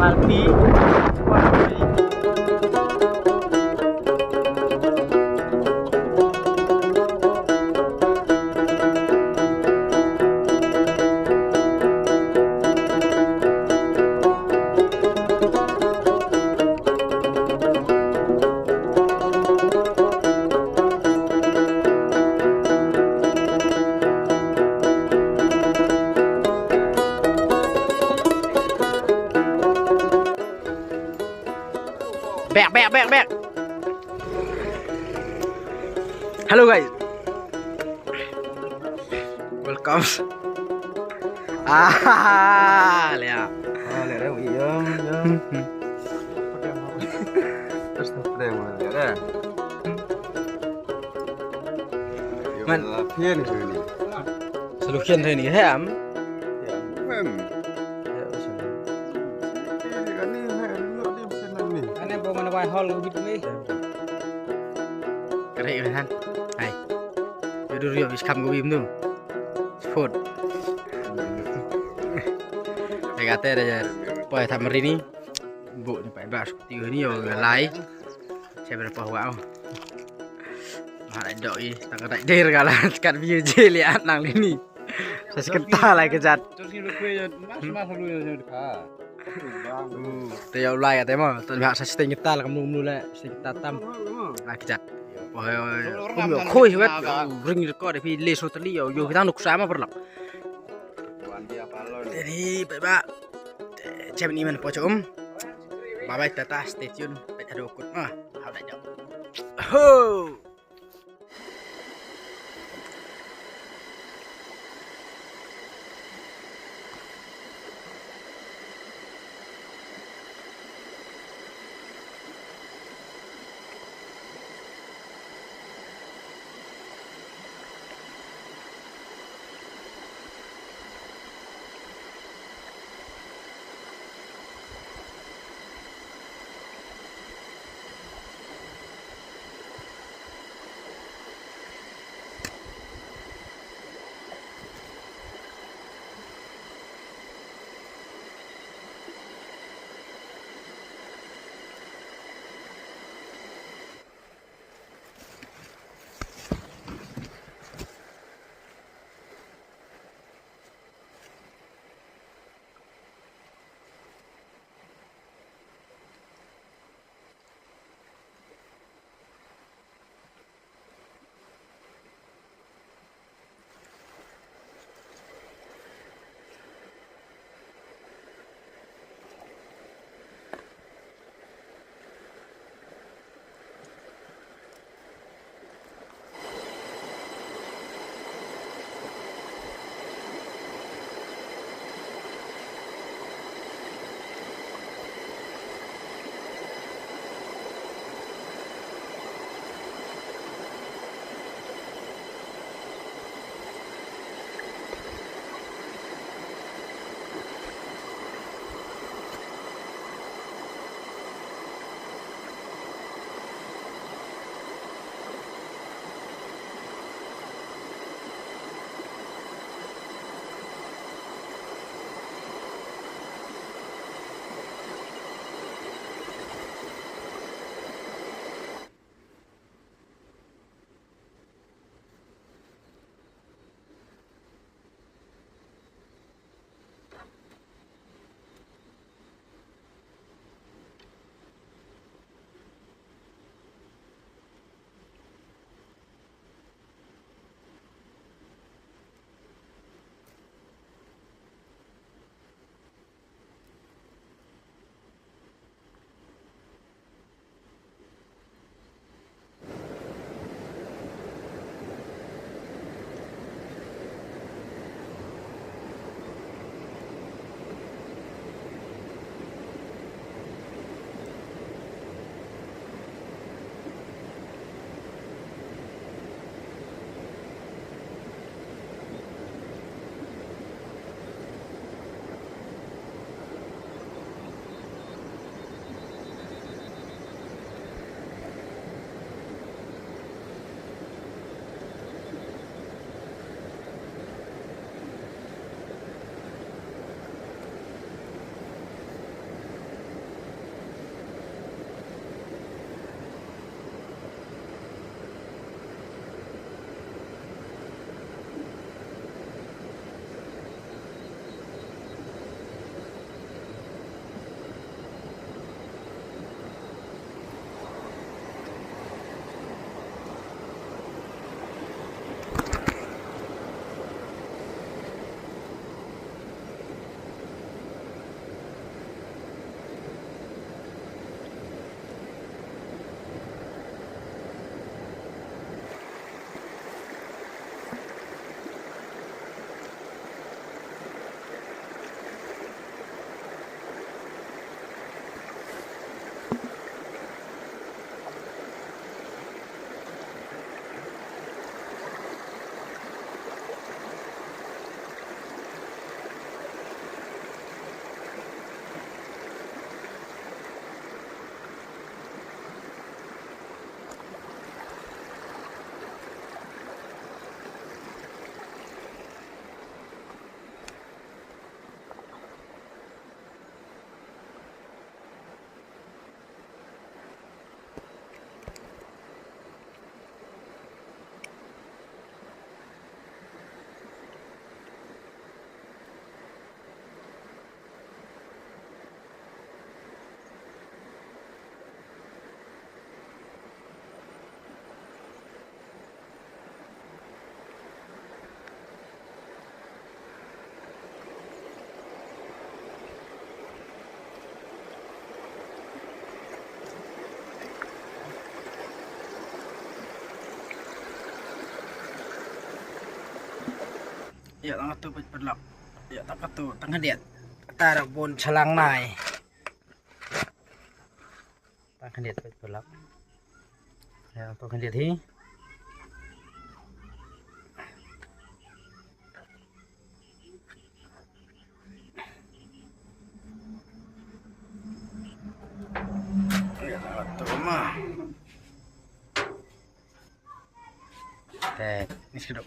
Alpi. Back. Hello guys. Welcome. Lihat. Lihat deh, iya. Terus apa ya? Man. Latihan ini. Solution ini hem. Ya, Anh em bông ngoài hall lu bít mi. Keren kan? Hai. Yaudah Rio habis kam gue bim tuh. Food. Saya kata ada poin tamar ini. Bu ni pak bas tiga ni yo lai. Saya berapa wow. Mana doi, tak ada dir kalah kat view je lihat nang ini. Saya sekental lagi kejat. Terus ni lu kue mas lu yang dekat. Tôi yêu like thế mà tôi bảo sẽ tình ta là cầm nung lại tình ta tâm là cái chặt không được khôi hết rinh được coi để phi lê số tali yêu cái thằng nục xám mà bật lọc thế thì bạn bạn xem ni mình có chỗ bye bye tata stay tuned bạn thay đổi cột mà học đại học Ya tengah tu pelak. Ya tengah tu tengah dia. Tara bon celang nai. Tengah dia pelak. Ya tengah dia thi. Ya tengah tu mah. Ini sedap.